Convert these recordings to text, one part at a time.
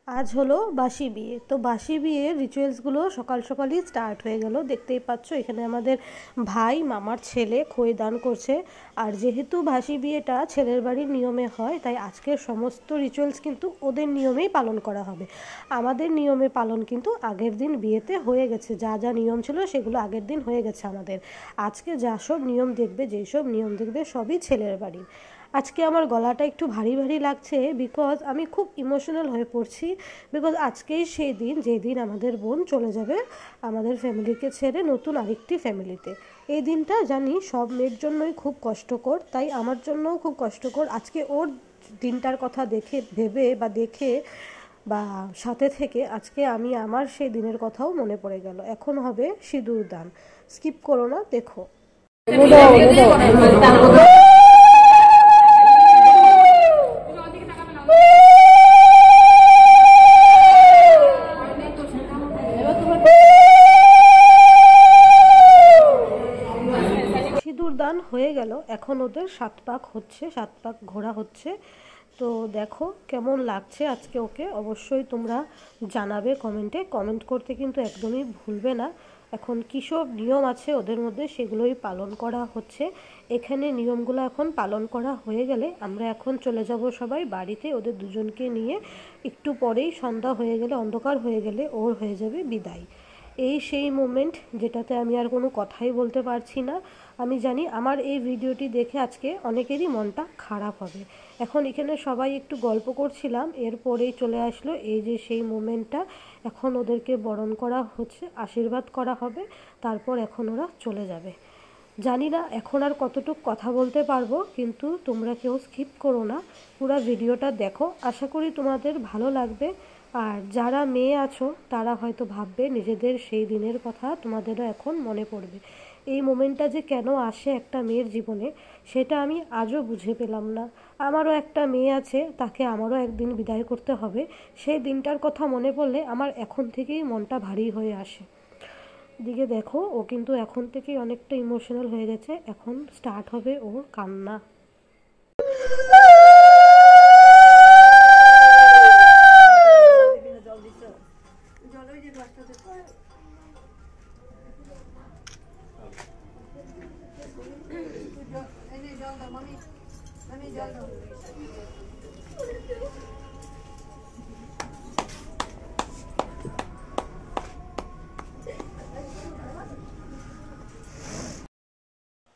আজ হলো বাসি বিয়ে। তো বাসি বিয়ের রিচুয়ালসগুলো সকাল সকালই স্টার্ট হয়ে গেল। দেখতেই পাচ্ছ এখানে আমাদের ভাই মামার ছেলে খই দান করছে। আর যেহেতু বাসি বিয়েটা ছেলের বাড়ির নিয়মে হয়, তাই আজকের সমস্ত রিচুয়ালস কিন্তু ওদের নিয়মেই পালন করা হবে। আমাদের নিয়মে পালন কিন্তু আগের দিন বিয়েতে হয়ে গেছে। যা যা নিয়ম ছিল সেগুলো আগের দিন হয়ে গেছে আমাদের। আজকে যা সব নিয়ম দেখবে, যেসব নিয়ম দেখবে সবই ছেলের বাড়ির। আজকে আমার গলাটা একটু ভারী ভারী লাগছে, বিকজ আমি খুব ইমোশনাল হয়ে পড়ছি। বিকজ আজকেই সেই দিন যেদিন আমাদের বোন চলে যাবে আমাদের ফ্যামিলিকে ছেড়ে নতুন আরেকটি ফ্যামিলিতে। এই দিনটা জানি সব মেয়ের জন্যই খুব কষ্টকর, তাই আমার জন্যও খুব কষ্টকর। আজকে ওর দিনটার কথা ভেবে বা দেখে বা সাথে থেকে আজকে আমি আমার সেই দিনের কথাও মনে পড়ে গেল। এখন হবে সিঁদুর দান। স্কিপ করো না, দেখো। সিঁদুর দান হয়ে গেল, এখন ওদের 7 পাক হচ্ছে, 7 পাক ঘোরা হচ্ছে। তো দেখো কেমন লাগছে আজকে ওকে, অবশ্যই তোমরা জানাবে কমেন্টে। কমেন্ট করতে কিন্তু একদমই ভুলবে না। এখন কী সব নিয়ম আছে ওদের মধ্যে সেগুলোই পালন করা হচ্ছে। এখানে নিয়মগুলো এখন পালন করা হয়ে গেলে আমরা এখন চলে যাব সবাই বাড়িতে। ওদের দুজনকে নিয়ে একটু পরেই সন্ধ্যা হয়ে গেলে, অন্ধকার হয়ে গেলে ওর হয়ে যাবে বিদায়। এই সেই মোমেন্ট যেটাতে আমি আর কোনো কথাই বলতে পারছি না। আমি জানি আমার এই ভিডিওটি দেখে আজকে অনেকেরই মনটা খারাপ হবে। এখন এখানে সবাই একটু গল্প করছিলাম, এরপরেই চলে আসলো এই যে সেই মোমেন্টটা। এখন ওদেরকে বরণ করা হচ্ছে, আশীর্বাদ করা হবে, তারপর এখন ওরা চলে যাবে। জানি না এখন আর কতটুকু কথা বলতে পারবো, কিন্তু তোমরা কেউ স্কিপ করো না, পুরো ভিডিওটা দেখো। আশা করি তোমাদের ভালো লাগবে। আর যারা মেয়ে আছো তারা হয়তো ভাববে নিজেদের সেই দিনের কথা তোমাদেরও এখন মনে পড়বে। এই মোমেন্টটা যে কেন আসে একটা মেয়ের জীবনে, সেটা আমি আজও বুঝে পেলাম না। আমারও একটা মেয়ে আছে, তাকে আমারও একদিন বিদায় করতে হবে। সেই দিনটার কথা মনে পড়লে আমার এখন থেকেই মনটা ভারী হয়ে আসে। দিকে দেখো, ও কিন্তু এখন থেকেই অনেকটা ইমোশনাল হয়ে গেছে। এখন স্টার্ট হবে ওর কান্না।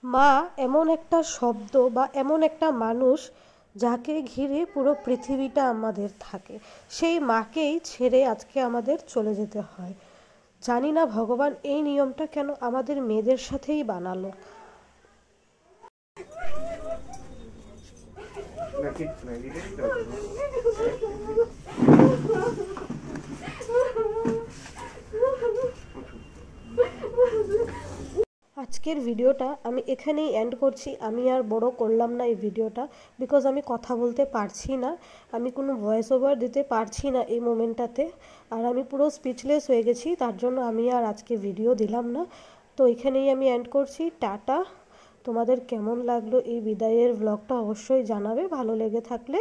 মা এমন একটা শব্দ বা এমন একটা মানুষ যাকে ঘিরে পুরো পৃথিবীটা আমাদের থাকে। সেই মাকেই ছেড়ে আজকে আমাদের চলে যেতে হয়। জানি না ভগবান এই নিয়মটা কেন আমাদের মেয়েদের সাথেই বানালো। আজকের ভিডিওটা আমি এখানেই এন্ড করছি। আমি আর বড় করলাম না এই ভিডিওটা, বিকজ আমি কথা বলতে পারছি না, আমি কোনো ভয়েস ওভার দিতে পারছি না এই মোমেন্টটাতে। আর আমি পুরো স্পিচলেস হয়ে গেছি, তার জন্য আমি আর আজকে ভিডিও দিলাম না। তো এখানেই আমি এন্ড করছি। টাটা। তোমাদের কেমন লাগলো এই বিদায়ের ব্লগটা অবশ্যই জানাবে। ভালো লেগে থাকলে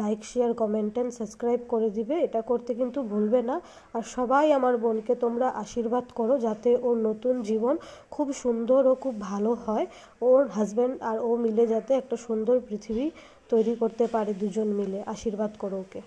like, share, comment and subscribe করে দিবে, এটা করতে কিন্তু ভুলবে না। আর সবাই আমার বোনকে তোমরা আশীর্বাদ করো যাতে ওর নতুন জীবন খুব সুন্দর ও খুব ভালো হয়। ওর হাজব্যান্ড আর ও মিলে যাতে একটা সুন্দর পৃথিবী তৈরি করতে পারে, দুজন মিলে। আশীর্বাদ করো ওকে।